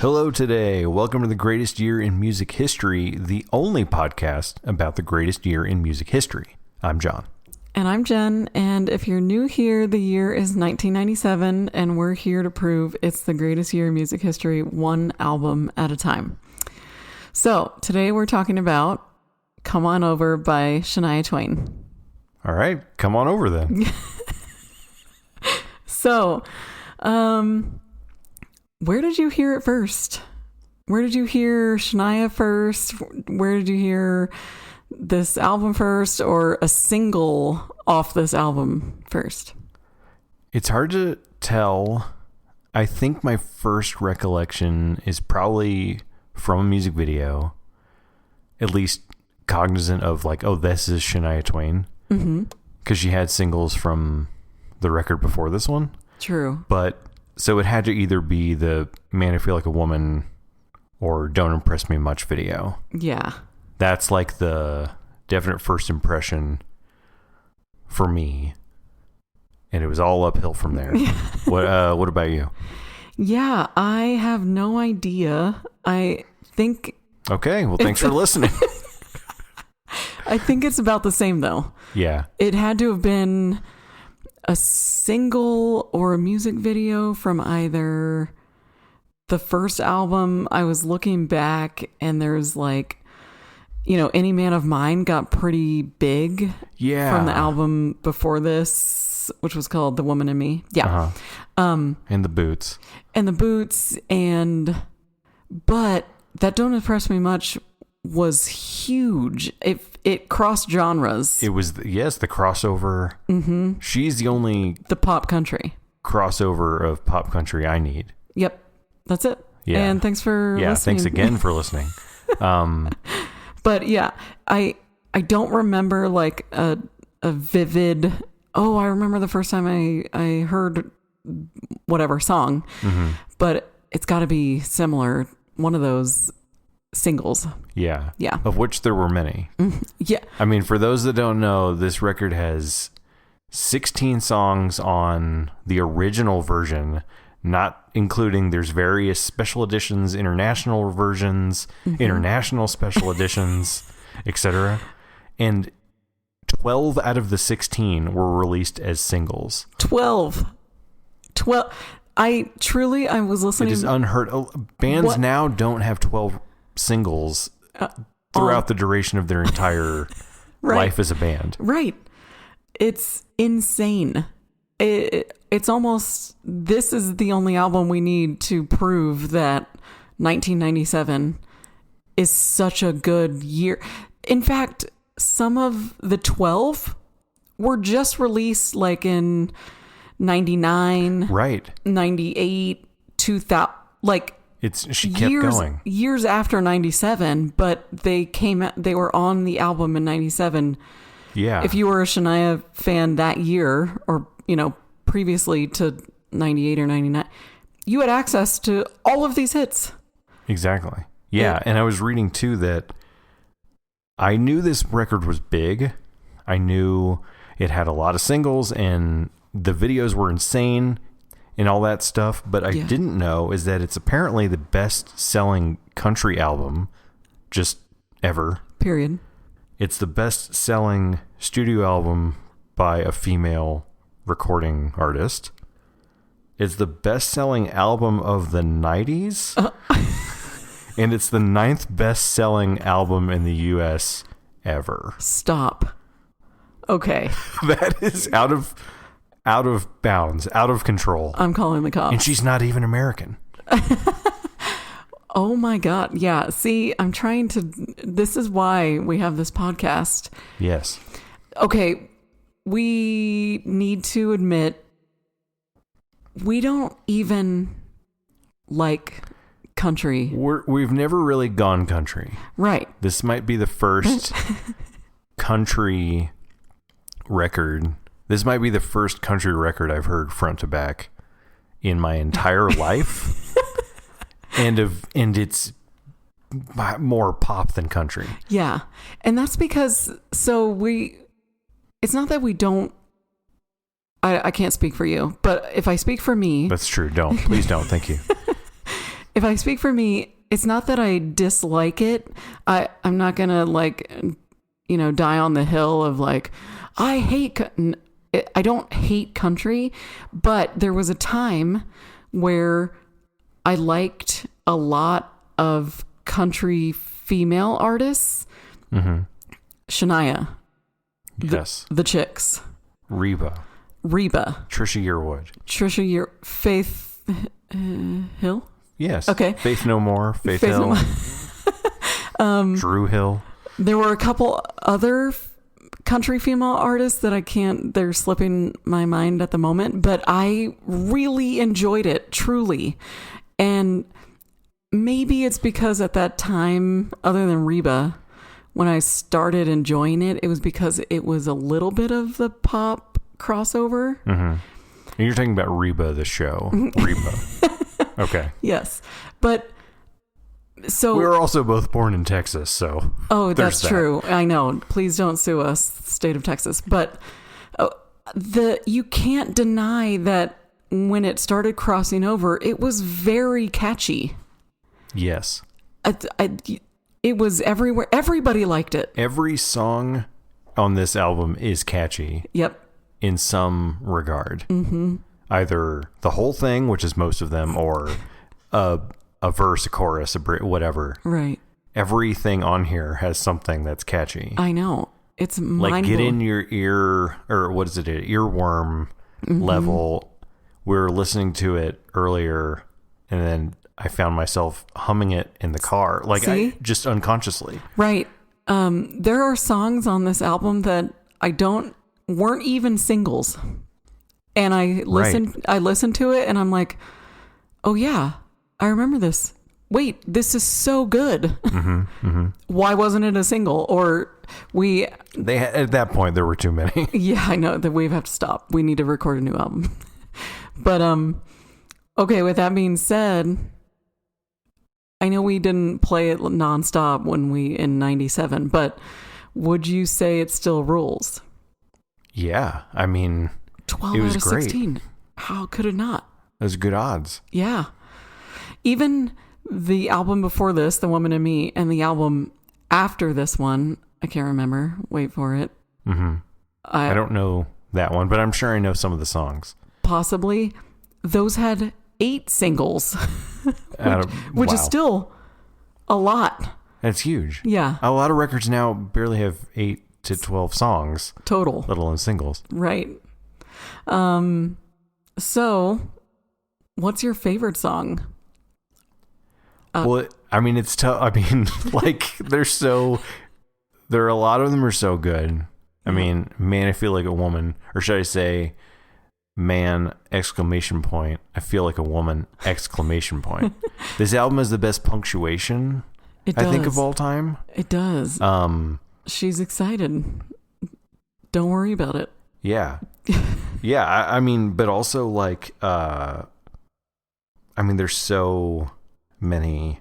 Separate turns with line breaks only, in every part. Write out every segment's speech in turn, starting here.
Hello today. Welcome to the greatest year in music history, the only podcast about the greatest year in music history. I'm John.
And I'm Jen, and if you're new here, the year is 1997, and we're here to prove it's the greatest year in music history, one album at a time. So, today we're talking about Come On Over by Shania Twain.
All right, come on over then.
So, where did you hear it first? Where did you hear Shania first? Where did you hear this album first, or a single off this album first?
It's hard to tell. I think my first recollection is probably from a music video, at least cognizant of like, oh, this is Shania Twain. Mm-hmm. Because she had singles from the record before this one. True. But so it had to either be the Man I Feel Like a Woman or Don't Impress Me Much video. Yeah. That's like the definite first impression for me. And it was all uphill from there. What about you?
Yeah, I have no idea. I think...
Okay, well, thanks for listening.
I think it's about the same, though. Yeah. It had to have been a single or a music video from either the first album. I was looking back, and there's like... You know, Any Man of Mine got pretty big from the album before this, which was called The Woman in Me. Yeah. Uh-huh.
And The Boots.
But That Don't Impress Me Much was huge. It crossed genres.
It was, the crossover. Mm-hmm. She's the
pop country
crossover of pop country I need.
Yep. That's it. Yeah. And thanks for listening.
Thanks again for listening.
But yeah, I don't remember like a vivid, I remember the first time I heard whatever song, mm-hmm. But it's got to be similar, one of those singles.
Yeah. Yeah. Of which there were many. Mm-hmm. Yeah. I mean, for those that don't know, this record has 16 songs on the original version, not including there's various special editions, international versions, mm-hmm. international special editions, etc. And 12 out of the 16 were released as singles.
12. I was listening.
It is unheard of. Bands now don't have 12 singles throughout the duration of their entire life as a band.
Right. It's insane. It's almost, this is the only album we need to prove that 1997 is such a good year. In fact, some of the 12 were just released like in 99, right? 98, 2000, like
she kept going.
Years after 97, but they were on the album in 97. Yeah. If you were a Shania fan that year, or, previously to 98 or 99, you had access to all of these hits.
Exactly. Yeah. And I was reading too that I knew this record was big. I knew it had a lot of singles and the videos were insane and all that stuff. But I didn't know is that it's apparently the best selling country album just ever.
Period.
It's the best selling studio album by a female recording artist. It's the best-selling album of the 90s. And it's the 9th best-selling album in the U.S. ever.
Stop. Okay.
That is out of bounds, out of control.
I'm calling the cops.
And she's not even American.
Oh my God. Yeah. See, this is why we have this podcast.
Yes.
Okay. We need to admit we don't even like country.
We've never really gone country.
Right.
This might be the first country record. This might be the first country record I've heard front to back in my entire life. And it's more pop than country.
Yeah. And that's because it's not that we don't, I can't speak for you, but if I speak for me.
That's true. Please don't. Thank you.
if I speak for me, it's not that I dislike it. I'm not going to like, die on the hill of like, I don't hate country, but there was a time where I liked a lot of country female artists. Mm-hmm. Shania.
Yes.
The Chicks.
Reba.
Trisha
Yearwood.
Faith Hill?
Yes.
Okay.
Faith No More. Faith Hill. Drew Hill.
There were a couple other country female artists that they're slipping my mind at the moment, but I really enjoyed it, truly. And maybe it's because at that time, other than Reba, when I started enjoying it, it was because it was a little bit of the pop crossover.
Mm-hmm. And you're talking about Reba, the show. Reba. Okay.
Yes. But so...
We were also both born in Texas, so...
Oh, that's true. I know. Please don't sue us, state of Texas. But you can't deny that when it started crossing over, it was very catchy.
Yes.
It was everywhere. Everybody liked it.
Every song on this album is catchy.
Yep.
In some regard.
Mm-hmm.
Either the whole thing, which is most of them, or a verse, a chorus, whatever.
Right.
Everything on here has something that's catchy.
I know. It's
like get in your ear, or what is it, an earworm level. We were listening to it earlier, and then I found myself humming it in the car, like just unconsciously.
Right. There are songs on this album that weren't even singles, and I listened to it, and I'm like, oh yeah, I remember this. Wait, this is so good. Mm-hmm, mm-hmm. Why wasn't it a single? Or at that
point there were too many.
Yeah, I know that we have to stop. We need to record a new album. But okay. With that being said, I know we didn't play it nonstop in 97, but would you say it still rules?
Yeah, I mean,
12
it was
out of
great.
16. How could it not?
It was good odds.
Yeah. Even the album before this, The Woman in Me, and the album after this one, I can't remember. Wait for it.
Mm-hmm. I don't know that one, but I'm sure I know some of the songs.
Possibly. Those had 8 singles, which is still a lot.
That's huge.
Yeah.
A lot of records now barely have 8 to 12 songs.
Total.
Let alone singles.
Right. So, what's your favorite song?
Well, I mean, it's tough. I mean, like, there are a lot of them are so good. I mean, Man, I Feel Like a Woman, or should I say, Man, exclamation point, I Feel Like a Woman, exclamation point. This album has the best punctuation, I think, of all time.
It does. She's excited. Don't worry about it.
Yeah. Yeah, I mean, but also, like, I mean, there's so many.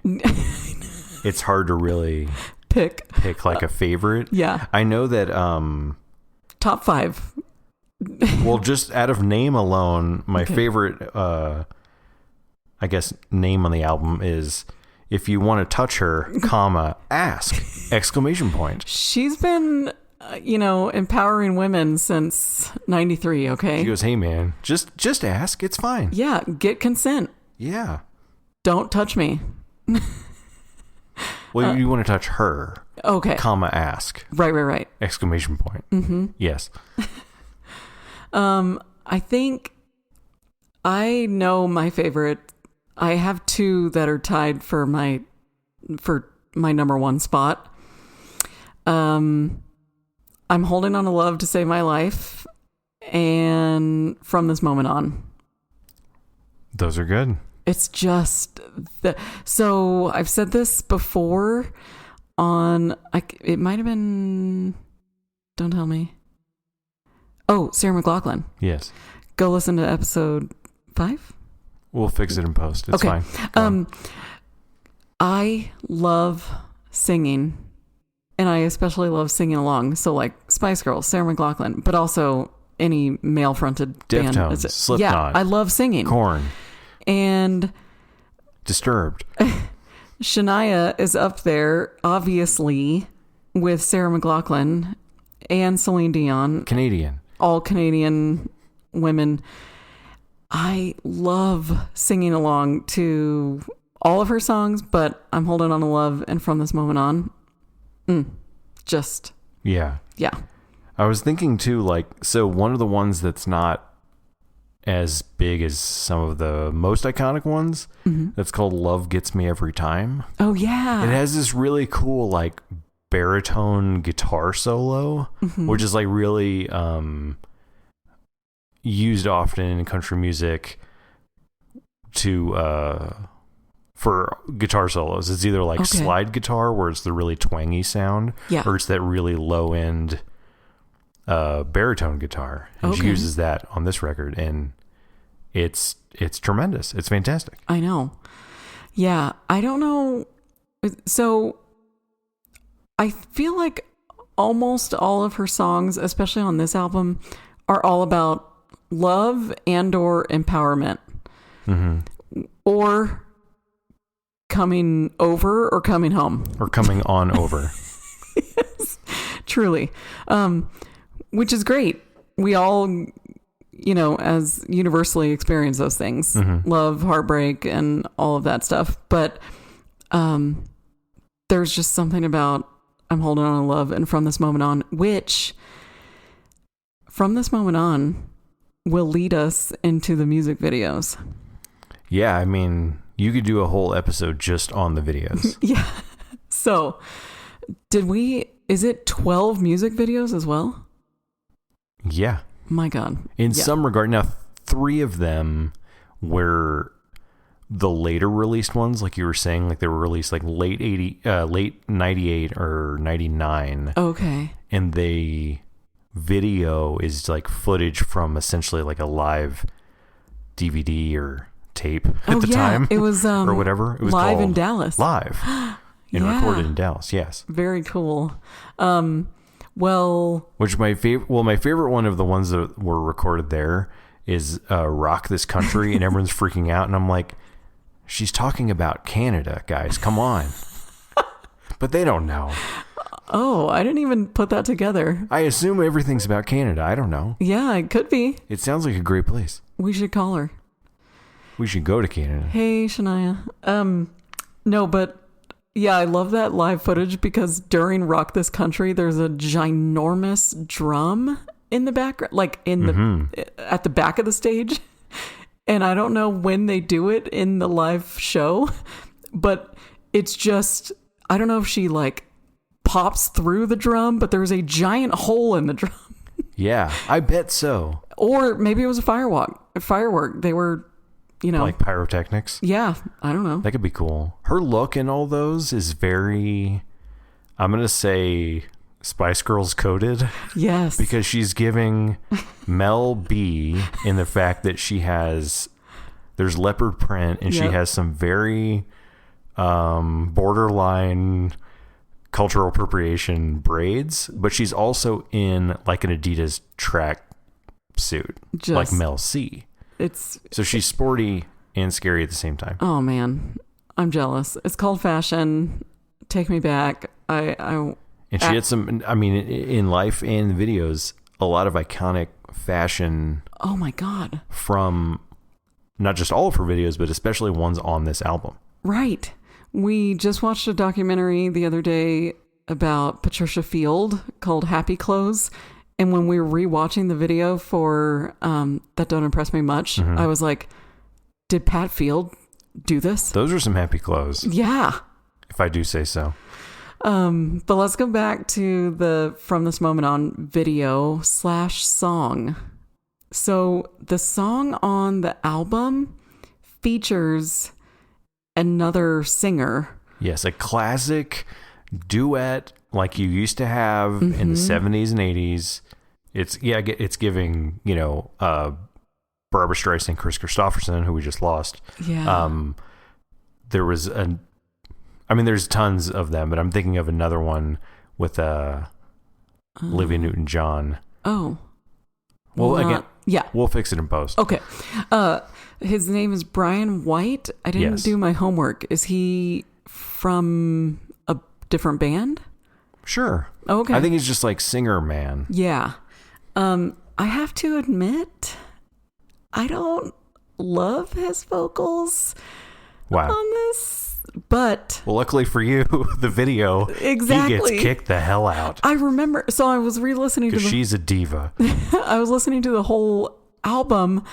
It's hard to really
pick
like a favorite.
Yeah.
I know that
top 5.
Well, just out of name alone, my favorite I guess name on the album is If You Want to Touch Her, comma, ask, exclamation point.
She's been empowering women since 93, okay?
She goes, hey man, just ask, it's fine.
Yeah, get consent.
Yeah.
Don't touch me.
Well, you want to touch her.
Okay.
Comma, ask.
Right.
Exclamation point.
Mm-hmm.
Yes.
I think I know my favorite. I have 2 that are tied for my number 1 spot. I'm Holding On to Love to Save My Life, and From This Moment On.
Those are good.
It's just so I've said this before it might have been, don't tell me. Oh, Sarah McLachlan.
Yes.
Go listen to episode 5.
We'll fix it in post. It's
okay.
Fine.
I love singing, and I especially love singing along. So like Spice Girls, Sarah McLachlan, but also any male-fronted band.
Deftones, Slipknot.
Yeah, I love singing.
Korn.
And
Disturbed.
Shania is up there, obviously, with Sarah McLachlan and Celine Dion.
Canadian.
All Canadian women. I love singing along to all of her songs, but I'm Holding On to Love and From This Moment On. Just.
Yeah.
Yeah.
I was thinking too, like, so one of the ones that's not as big as some of the most iconic ones, that's called Love Gets Me Every Time.
Oh, yeah.
It has this really cool, like, baritone guitar solo, which is, like, really used often in country music for guitar solos. It's either, like, slide guitar, where it's the really twangy sound, or it's that really low-end baritone guitar, and she uses that on this record, and it's tremendous. It's fantastic.
I know. Yeah, I don't know. So I feel like almost all of her songs, especially on this album, are all about love and or empowerment, or coming over or coming home,
or coming on over.
Yes, truly. Which is great. We all, as universally experience those things, love, heartbreak, and all of that stuff. But there's just something about I'm Holding On to Love and From This Moment On, which From This Moment On will lead us into the music videos.
Yeah, I mean, you could do a whole episode just on the videos.
Yeah. So, is it 12 music videos as well?
Yeah.
My God.
In some regard. Now, 3 of them were the later released ones, like you were saying, like they were released like late 98 or 99.
Okay.
And the video is like footage from essentially like a live DVD or tape at the time.
It was
or whatever. It was
live
called
in Dallas.
Live. And recorded in Dallas, yes.
Very cool.
Which my favorite one of the ones that were recorded there is Rock This Country, and everyone's freaking out, and I'm like, she's talking about Canada, guys, come on. But they don't know.
Oh, I didn't even put that together.
I assume everything's about Canada. I don't know.
Yeah, it could be.
It sounds like a great place.
We should call her.
We should go to Canada.
Hey, Shania. No, but yeah, I love that live footage because during Rock This Country, there's a ginormous drum in the background, like at the back of the stage. And I don't know when they do it in the live show, but it's just, I don't know if she like pops through the drum, but there's a giant hole in the drum.
Yeah, I bet so.
Or maybe it was a firework. They were,
like pyrotechnics.
Yeah, I don't know.
That could be cool. Her look in all those is very, I'm going to say Spice Girls coded.
Yes.
Because she's giving Mel B in the fact that there's leopard print and she has some very borderline cultural appropriation braids, but she's also in like an Adidas track suit, like Mel C. So she's sporty and scary at the same time.
Oh man, I'm jealous. It's called fashion. Take me back. And
she had some, I mean, in life and videos, a lot of iconic fashion.
Oh my God.
From not just all of her videos, but especially ones on this album.
Right. We just watched a documentary the other day about Patricia Field called Happy Clothes. And when we were rewatching the video for That Don't Impress Me Much, I was like, did Pat Field do this?
Those are some happy clothes.
Yeah.
If I do say so.
But let's go back to the From This Moment On video / song. So the song on the album features another singer.
Yes, a classic duet like you used to have in the 70s and 80s. It's giving, Barbra Streisand, Chris Christopherson, who we just lost.
Yeah.
There's tons of them, but I'm thinking of another one with Olivia Newton-John.
Oh.
Well, again,
Yeah.
We'll fix it in post.
Okay. His name is Brian White. I didn't do my homework. Is he from a different band?
Sure.
Okay.
I think he's just like singer man.
Yeah. I have to admit, I don't love his vocals on this, but...
Well, luckily for you, the video,
exactly.
He gets kicked the hell out.
I remember, so I was re-listening to...
Because she's a diva.
I was listening to the whole album,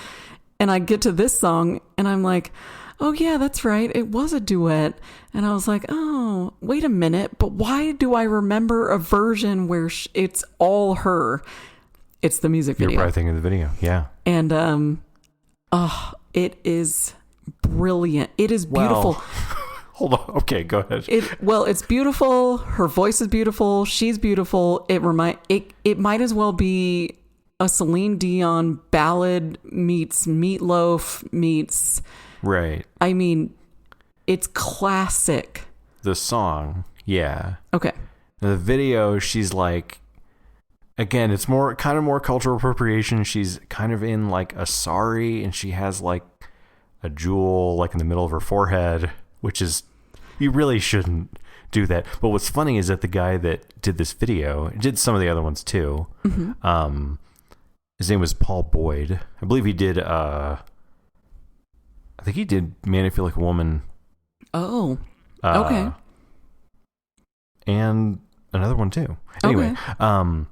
and I get to this song, and I'm like, oh yeah, that's right, it was a duet. And I was like, oh, wait a minute, but why do I remember a version where it's all her? It's the music video.
You're probably thinking of the video, yeah.
And, it is brilliant. It is beautiful.
Well, hold on. Okay, go ahead.
It's beautiful. Her voice is beautiful. She's beautiful. It might as well be a Celine Dion ballad meets Meatloaf meets...
Right.
I mean, it's classic.
The song, yeah.
Okay.
The video, she's like... Again, it's more cultural appropriation. She's kind of in like a sari, and she has like a jewel like in the middle of her forehead, which is, you really shouldn't do that. But what's funny is that the guy that did this video did some of the other ones too. Mm-hmm. His name was Paul Boyd. I believe he did. I think he did "Man, I Feel Like a Woman."
Oh, okay.
And another one too. Anyway,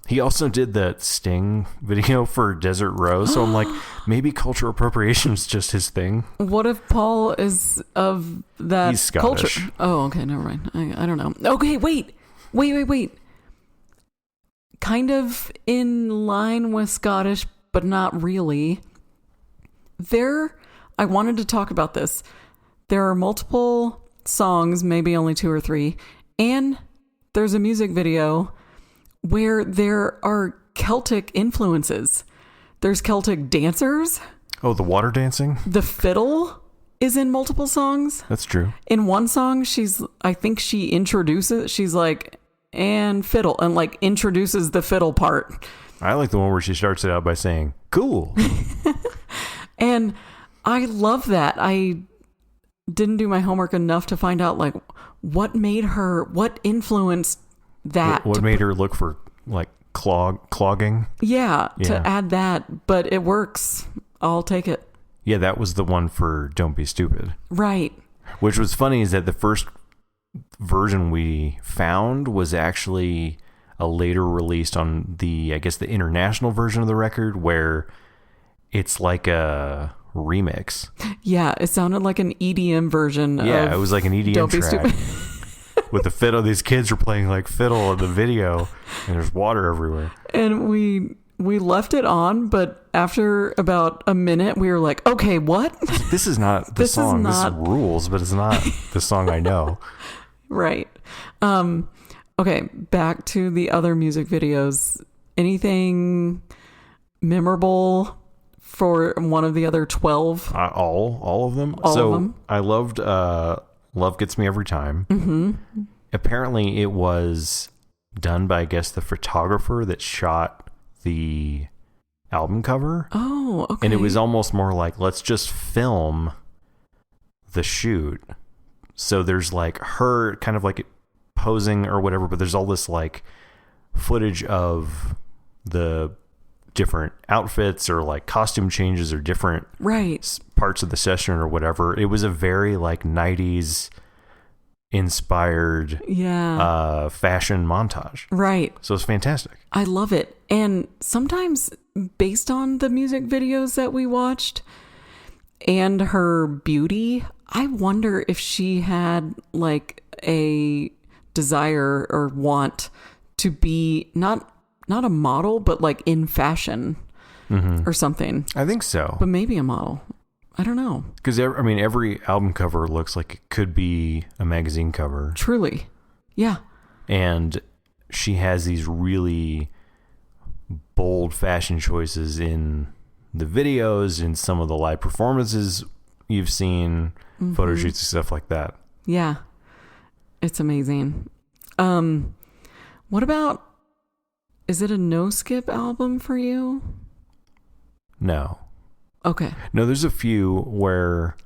he also did the Sting video for Desert Rose. So I'm like, maybe cultural appropriation is just his thing.
What if Paul is of that
He's Scottish.
culture? Oh, okay, never mind. I don't know. Okay, wait. Kind of in line with Scottish, but not really. I wanted to talk about this. There are multiple songs, maybe only 2 or 3, and there's a music video where there are Celtic influences. There's Celtic dancers.
Oh, the water dancing?
The fiddle is in multiple songs.
That's true.
In one song, I think she introduces, she's like, and fiddle, and like introduces the fiddle part.
I like the one where she starts it out by saying, cool.
And I love that. I didn't do my homework enough to find out like what influenced that.
What made her look for like clogging?
Yeah, to add that, but it works. I'll take it.
Yeah, that was the one for Don't Be Stupid.
Right.
Which was funny is that the first version we found was actually a later released on the international version of the record, where it's like a remix. Yeah,
it sounded like an EDM version.
Yeah, it was like an EDM
Don't
track.
Be Stupid.
With the fiddle, these kids were playing like fiddle in the video, and there's water everywhere.
And we left it on, but after about a minute, we were like, "Okay, what?
This is not the song. This is rules, but it's not the song I know."
Right. Okay, back to the other music videos. Anything memorable for one of the other 12?
All of them.
All of them.
I loved Love Gets Me Every Time.
Mm-hmm.
Apparently it was done by, I guess, the photographer that shot the album cover.
Oh, okay.
And it was almost more like, let's just film the shoot. So there's like her kind of like posing or whatever, but there's all this like footage of the different outfits or like costume changes or different parts of the session or whatever. It was a very like 90s inspired fashion montage.
Right.
So it's fantastic.
I love it. And sometimes based on the music videos that we watched and her beauty, I wonder if she had like a desire or want to be not a model, but like in fashion or something.
I think so.
But maybe a model. I don't know.
Because every album cover looks like it could be a magazine cover.
Truly. Yeah.
And she has these really bold fashion choices in the videos, in some of the live performances you've seen, photo shoots and stuff like that.
Yeah. It's amazing. What about, is it a no skip album for you?
No.
Okay.
No, there's a few where,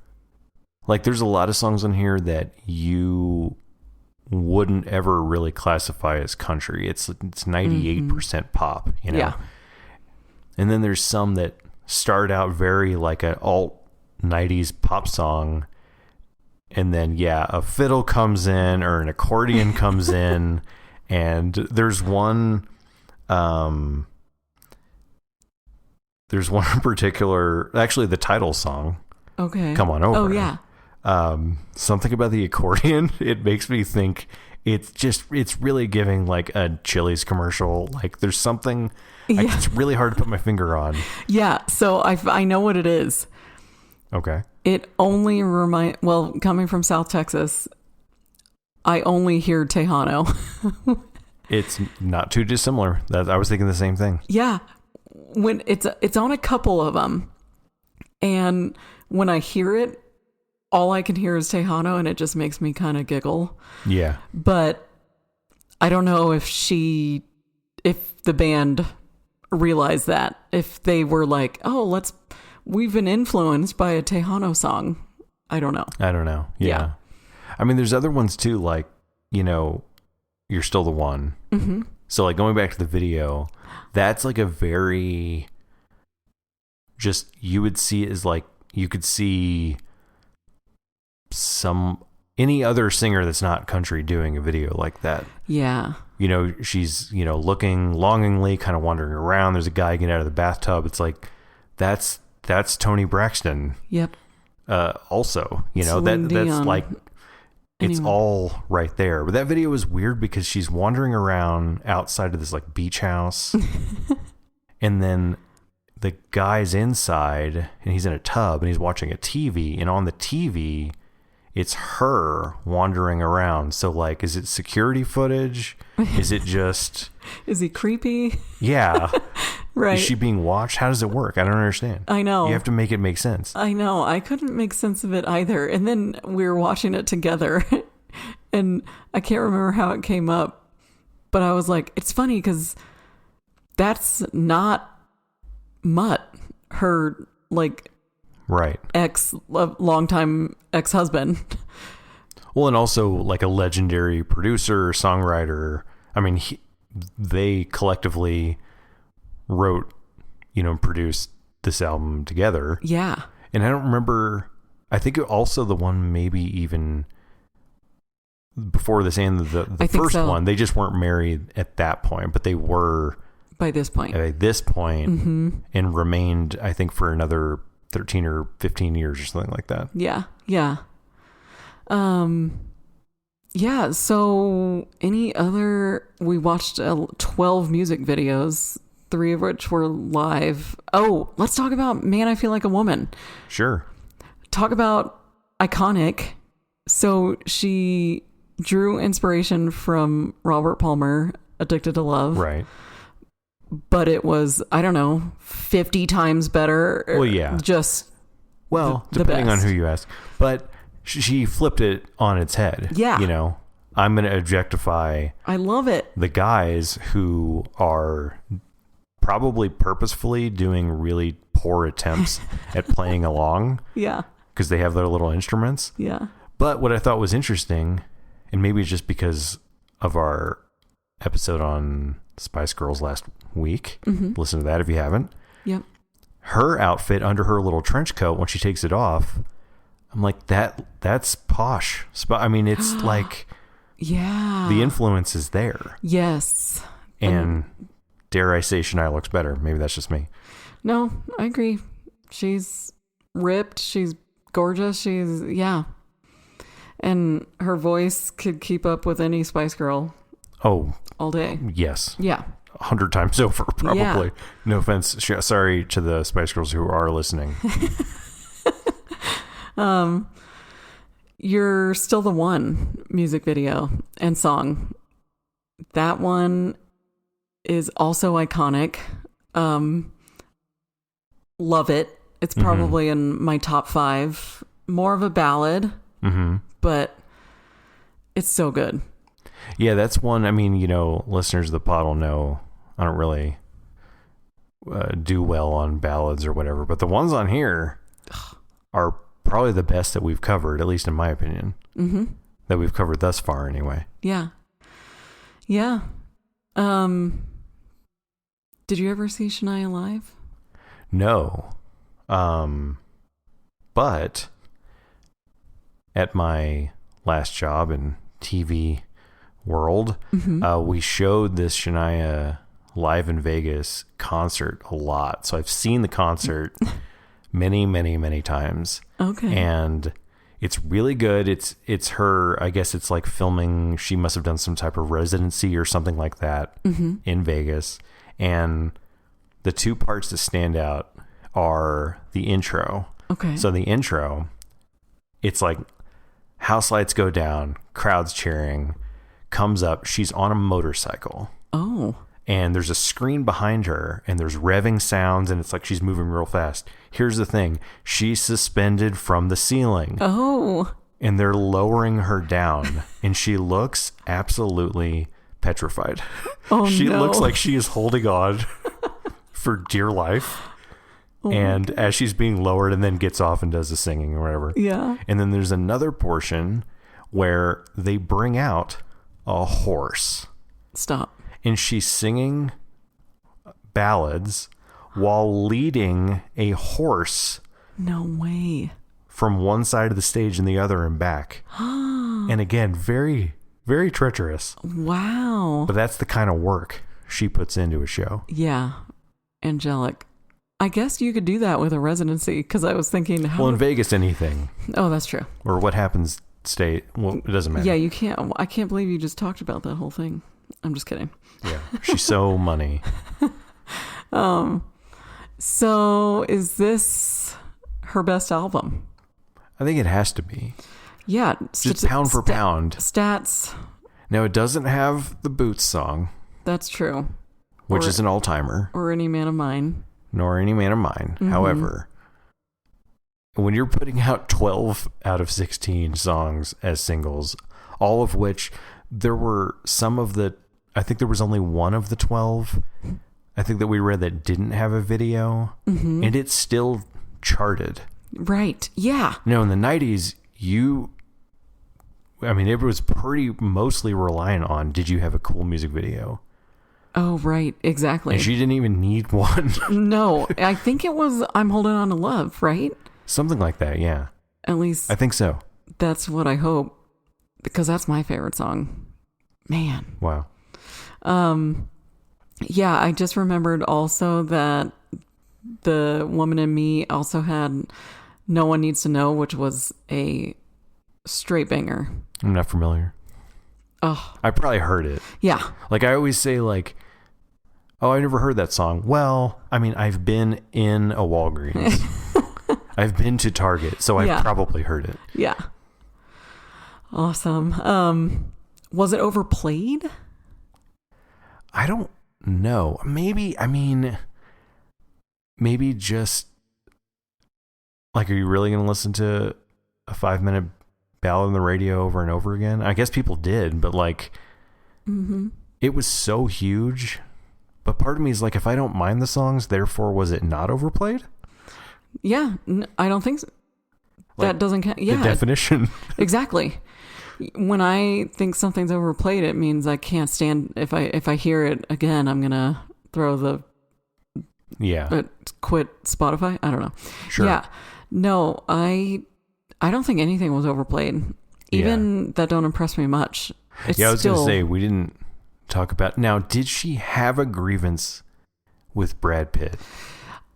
like, there's a lot of songs on here that you wouldn't ever really classify as country. It's 98% pop, you know?
Yeah.
And then there's some that start out very like an alt 90s pop song. And then, a fiddle comes in or an accordion comes in. And there's one in particular, actually the title song.
Okay.
Come On Over.
Oh, yeah.
Something about the accordion, it makes me think it's really giving like a Chili's commercial. Like there's something it's really hard to put my finger on.
Yeah. So I know what it is.
Okay.
It only coming from South Texas, I only hear Tejano.
It's not too dissimilar. I was thinking the same thing.
Yeah. When it's on a couple of them, and when I hear it, all I can hear is Tejano, and it just makes me kind of giggle.
Yeah.
But I don't know if the band realized that, if they were like, oh, we've been influenced by a Tejano song. I don't know.
Yeah. I mean, there's other ones too, like, You're Still the One.
Mm-hmm.
So like going back to the video, that's like a very, just, you would see it as like, you could see any other singer that's not country doing a video like that.
Yeah.
She's, looking longingly, kind of wandering around. There's a guy getting out of the bathtub. It's like, that's Toni Braxton.
Yep.
Also, that's
Dion.
like, it's all right there. But that video is weird because she's wandering around outside of this like beach house. And then the guy's inside and he's in a tub and he's watching a TV, and on the TV, it's her wandering around. So like, is it security footage? Is it just...
Is he creepy?
Yeah.
Right.
Is she being watched? How does it work? I don't understand.
I know.
You have to make it make sense.
I know. I couldn't make sense of it either. And then we were watching it together and I can't remember how it came up, but I was like, it's funny because that's not Mutt, her like...
Right.
Longtime ex-husband.
Well, and also like a legendary producer, songwriter. I mean, they collectively wrote, produced this album together.
Yeah.
And I don't remember, I think also the one maybe even before this and the first one, they just weren't married at that point, but they were
by this point.
At this point, and remained, I think, for another 13 or 15 years or something like that.
Yeah. Yeah. Yeah. So we watched 12 music videos, 3 of which were live. Oh, let's talk about Man, I Feel Like a Woman.
Sure.
Talk about iconic. So she drew inspiration from Robert Palmer, Addicted to Love.
Right.
But it was, I don't know, 50 times better.
Well, yeah. Depending on who you ask. But she flipped it on its head.
Yeah.
I'm going to objectify.
I love it.
The guys who are probably purposefully doing really poor attempts at playing along.
Yeah.
Because they have their little instruments.
Yeah.
But what I thought was interesting, and maybe it's just because of our episode on Spice Girls last week. Listen to that if you haven't.
Yep.
Her outfit under her little trench coat, when she takes it off, I'm like, that's posh. I mean, it's like,
yeah,
the influence is there.
Yes.
And dare I say Shania looks better. Maybe that's just me.
No, I agree. She's ripped. She's gorgeous. Yeah. And her voice could keep up with any Spice Girl.
Oh.
All day.
Yes.
Yeah.
100 times over, probably. Yeah. No offense. Sorry to the Spice Girls who are listening.
You're Still the One music video and song. That one is also iconic. Love it. It's probably in my top 5. More of a ballad, but it's so good.
Yeah, that's one. I mean, listeners of the pod will know I don't really do well on ballads or whatever, but the ones on here are probably the best that we've covered, at least in my opinion. Mm-hmm. That we've covered thus far, anyway.
Yeah. Yeah. Did you ever see Shania live?
No. But at my last job in TV world, we showed this Shania live in Vegas concert a lot. So I've seen the concert many, many, many times.
Okay.
And it's really good. It's her, I guess it's like filming. She must have done some type of residency or something like that in Vegas. And the two parts that stand out are the intro.
Okay.
So the intro, it's like house lights go down, crowds cheering, comes up. She's on a motorcycle.
Oh.
And there's a screen behind her, and there's revving sounds, and it's like she's moving real fast. Here's the thing. She's suspended from the ceiling.
Oh.
And they're lowering her down, and she looks absolutely petrified.
Oh,
she
no.
looks like she is holding on for dear life. Oh, and as she's being lowered and then gets off and does the singing or whatever.
Yeah.
And then there's another portion where they bring out a horse.
Stop.
And she's singing ballads while leading a horse.
No way.
From one side of the stage and the other and back. And again, very, very treacherous.
Wow.
But that's the kind of work she puts into a show.
Yeah. Angelic. I guess you could do that with a residency, because I was thinking...
Well, in Vegas, anything.
Oh, that's true.
Or what happens well, it doesn't matter.
Yeah, you can't... I can't believe you just talked about that whole thing. I'm just kidding.
Yeah, she's so money.
So is this her best album?
I think it has to be.
Yeah.
Just pound for pound.
Stats.
Now, it doesn't have the Boots song.
That's true.
Which is an all-timer.
Or Any Man of Mine.
Nor Any Man of Mine. Mm-hmm. However, when you're putting out 12 out of 16 songs as singles, all of which there were some of the... I think there was only one of the 12, I think, that we read that didn't have a video, and it still charted.
Right, yeah.
No, in the 90s, it was pretty mostly reliant on, did you have a cool music video?
Oh, right, exactly.
And she didn't even need one.
No, I think it was I'm Holding On to Love, right?
Something like that, yeah.
At least...
I think so.
That's what I hope, because that's my favorite song. Man.
Wow.
Yeah, I just remembered also that The Woman in Me also had No One Needs to Know, which was a straight banger.
I'm not familiar.
Oh.
I probably heard it.
Yeah.
Like, I always say, like, oh, I never heard that song. Well, I mean, I've been in a Walgreens. I've been to Target, so I've probably heard it.
Yeah. Awesome. Was it overplayed?
I don't know. Maybe just, like, are you really going to listen to a 5-minute ballad on the radio over and over again? I guess people did, but, like, it was so huge. But part of me is like, if I don't mind the songs, therefore was it not overplayed?
Yeah, I don't think so.
Like,
that doesn't count. Yeah,
the definition.
Exactly. When I think something's overplayed, it means I can't stand. If I hear it again, I'm gonna throw the quit Spotify. I don't know.
Sure.
Yeah. No, I don't think anything was overplayed. Even that don't impress me much. It's
I was gonna say we didn't talk about. Now, did she have a grievance with Brad Pitt?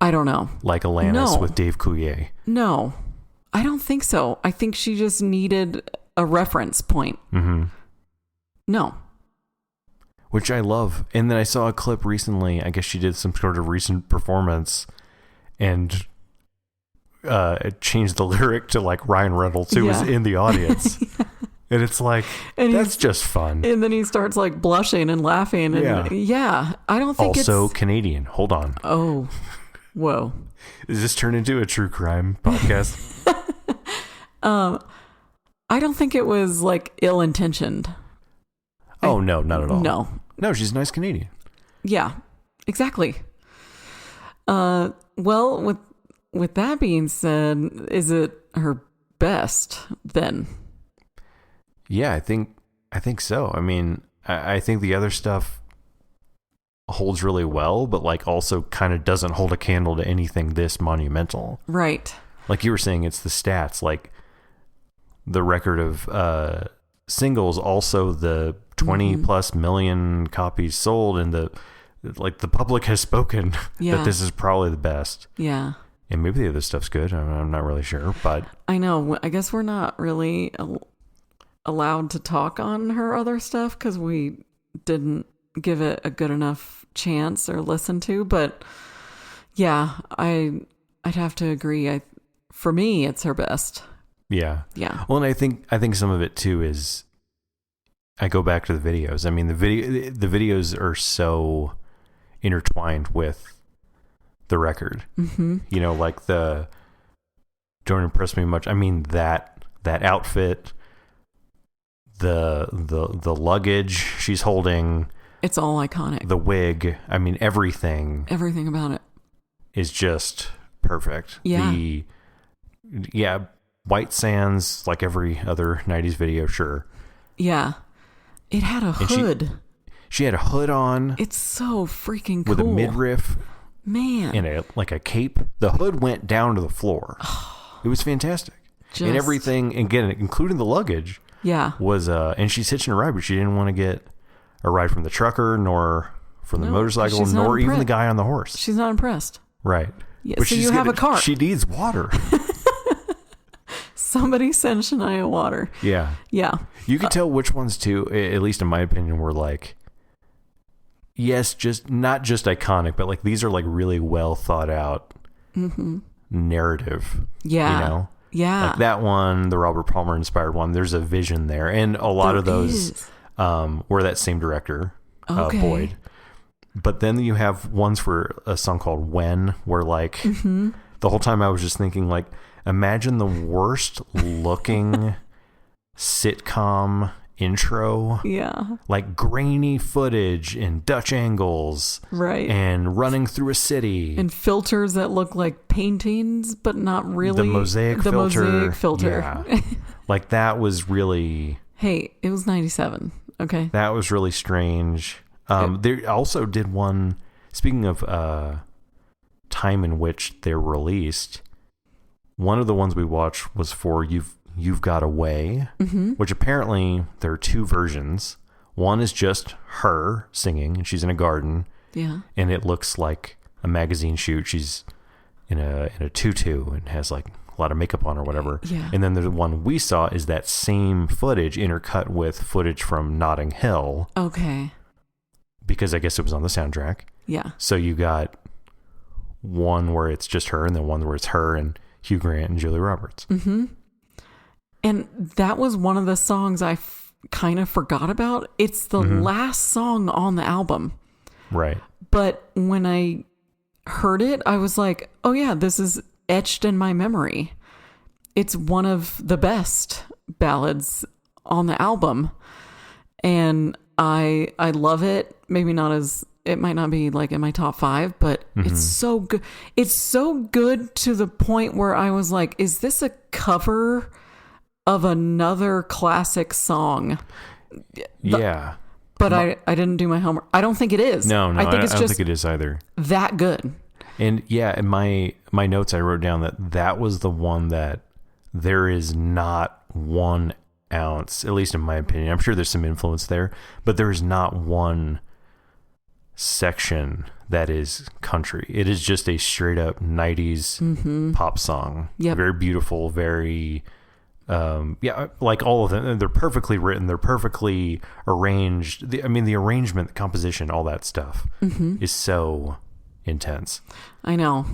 I don't know.
Like Alanis with Dave Coulier?
No, I don't think so. I think she just needed a reference point.
Mm-hmm.
No.
Which I love. And then I saw a clip recently. I guess she did some sort of recent performance and it changed the lyric to, like, Ryan Reynolds, who was in the audience. And it's like, that's just fun.
And then he starts, like, blushing and laughing. And I don't think
also Canadian. Hold on.
Oh, whoa.
Is this turned into a true crime podcast?
I don't think it was, like, ill-intentioned.
Oh, no, not at all.
No.
No, she's a nice Canadian.
Yeah, exactly. Well, with that being said, is it her best then?
Yeah, I think so. I mean, I think the other stuff holds really well, but like also kind of doesn't hold a candle to anything this monumental.
Right.
Like you were saying, it's the stats, like the record of singles, also the 20 plus million copies sold, and the public has spoken that this is probably the best.
Yeah.
And maybe the other stuff's good. I'm not really sure, but
I know. I guess we're not really allowed to talk on her other stuff because we didn't give it a good enough chance or listen to. But yeah, I'd have to agree. For me, it's her best.
Yeah.
Yeah.
Well, and I think some of it too is, I go back to the videos. I mean, the videos are so intertwined with the record. Mm-hmm. You know, like don't impress me much. I mean, that outfit, the luggage she's holding,
it's all iconic.
The wig, I mean, everything
about it
is just perfect.
Yeah.
White sands, like every other 90s video, sure.
Yeah. It had a hood.
She had a hood on.
It's so freaking cool.
With a midriff.
Man.
And a cape. The hood went down to the floor. It was fantastic. And everything, again, including the luggage, was, and she's hitching a ride, but she didn't want to get a ride from the trucker, nor from the motorcycle, nor even the guy on the horse.
She's not impressed.
Right.
Yeah, but so you have a cart.
She needs water.
Somebody send Shania water.
Yeah.
Yeah.
You could tell which ones too, at least in my opinion, were like, yes, not just iconic, but like these are like really well thought out narrative.
Yeah.
You know?
Yeah.
Like that one, the Robert Palmer inspired one, there's a vision there. And a lot of those were that same director, Boyd. But then you have ones for a song called When, where like the whole time I was just thinking like, imagine the worst looking sitcom intro.
Yeah.
Like grainy footage and Dutch angles.
Right.
And running through a city.
And filters that look like paintings, but not really.
The mosaic filter. Yeah. Like that was really...
Hey, it was 97. Okay.
That was really strange. They also did one, speaking of time in which they're released, one of the ones we watched was for You've Got Away, which apparently there are two versions. One is just her singing, and she's in a garden.
Yeah. And
it looks like a magazine shoot. She's in a tutu and has like a lot of makeup on or whatever.
Yeah.
And then the one we saw is that same footage intercut with footage from Notting Hill.
Okay.
Because I guess it was on the soundtrack.
Yeah.
So you got one where it's just her, and then one where it's her and Hugh Grant and Julia Roberts.
Mm-hmm. And that was one of the songs I kind of forgot about. It's the last song on the album.
Right.
But when I heard it, I was like, oh yeah, this is etched in my memory. It's one of the best ballads on the album. And I love it. Maybe not as... It might not be like in my top 5, but it's so good. It's so good to the point where I was like, is this a cover of another classic song?
Yeah.
But I didn't do my homework. I don't think it is.
No, I don't think it is either.
That good.
And yeah, in my notes, I wrote down that was the one that there is not 1 ounce, at least in my opinion. I'm sure there's some influence there, but there is not one section that is country. It is just a straight up 90s pop song.
Yep.
Very beautiful, very like all of them. They're perfectly written, they're perfectly arranged. The arrangement, the composition, all that stuff is so intense.
I know.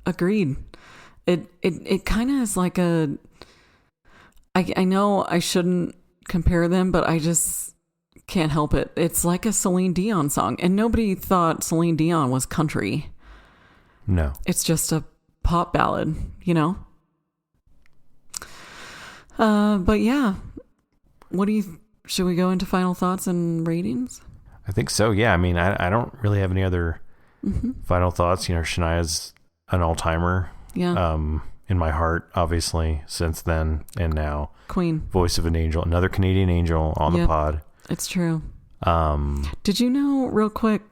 Agreed. It kind of is like a... I know I shouldn't compare them, but I just can't help it. It's like a Celine Dion song, and nobody thought Celine Dion was country.
No.
It's just a pop ballad, you know? But yeah. Should we go into final thoughts and ratings?
I think so, yeah. I mean, I don't really have any other Final thoughts, Shania's an all-timer.
Yeah.
In my heart, obviously, since then and now.
Queen.
Voice of an angel, another Canadian angel on the pod.
It's true. Did you know, real quick,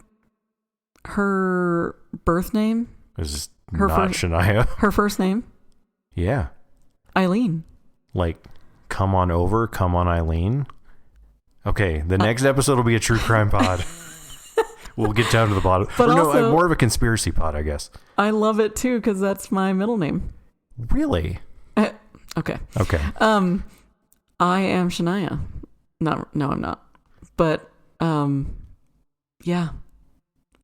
her birth name?
Is not Shania.
Her first name?
Yeah.
Eileen.
Like, come on over, come on Eileen. Okay, the next episode will be a true crime pod. We'll get down to the bottom.
But also,
more of a conspiracy pod, I guess.
I love it too because that's my middle name.
Really?
Okay. I am Shania. No, I'm not. But yeah,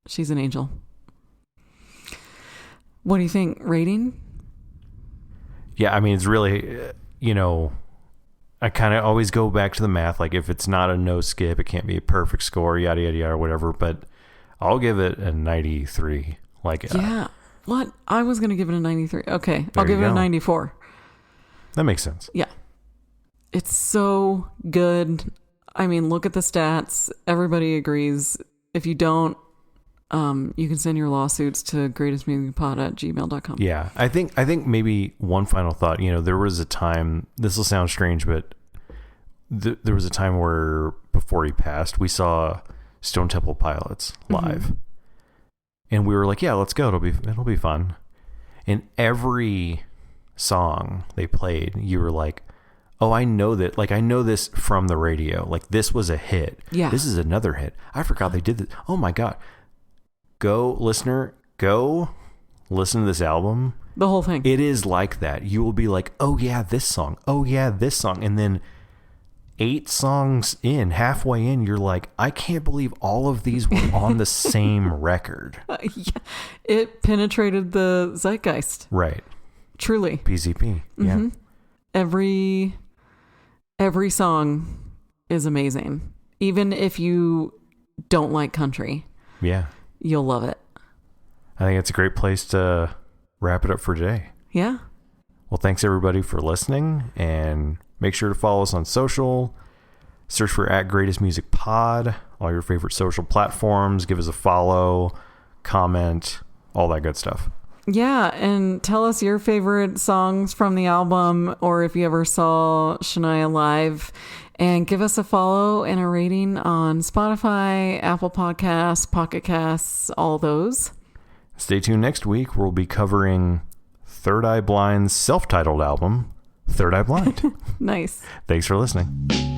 she's an angel. What do you think? Rating?
Yeah, I mean, it's really, I kind of always go back to the math. Like, if it's not a no skip, it can't be a perfect score, yada, yada, yada, or whatever. But I'll give it a 93.
Yeah. What? I was going to give it a 93. Okay. I'll give it a 94.
That makes sense.
Yeah. It's so good. I mean, look at the stats. Everybody agrees. If you don't, you can send your lawsuits to greatestmusicpod@gmail.com.
Yeah. I think maybe one final thought, there was a time, this will sound strange, but there was a time where before he passed, we saw Stone Temple Pilots live. Mm-hmm. And we were like, yeah, let's go. It'll be fun. And every song they played, you were like, oh, I know that. Like, I know this from the radio. Like, this was a hit.
Yeah.
This is another hit. I forgot they did this. Oh my God. Go listen to this album.
The whole thing.
It is like that. You will be like, oh yeah, this song. Oh yeah, this song. And then 8 songs in, halfway in, you're like, I can't believe all of these were on the same record.
Yeah. It penetrated the zeitgeist.
Right.
Truly.
PCP. Yeah.
Mm-hmm. Every song is amazing. Even if you don't like country.
Yeah.
You'll love it.
I think it's a great place to wrap it up for today.
Yeah.
Well, thanks everybody for listening, and make sure to follow us on social. Search for @GreatestMusicPod, all your favorite social platforms. Give us a follow, comment, all that good stuff.
Yeah, and tell us your favorite songs from the album, or if you ever saw Shania live, and give us a follow and a rating on Spotify, Apple Podcasts, Pocket Casts, all those.
Stay tuned next week. We'll be covering Third Eye Blind's self-titled album, Third Eye Blind.
Nice.
Thanks for listening.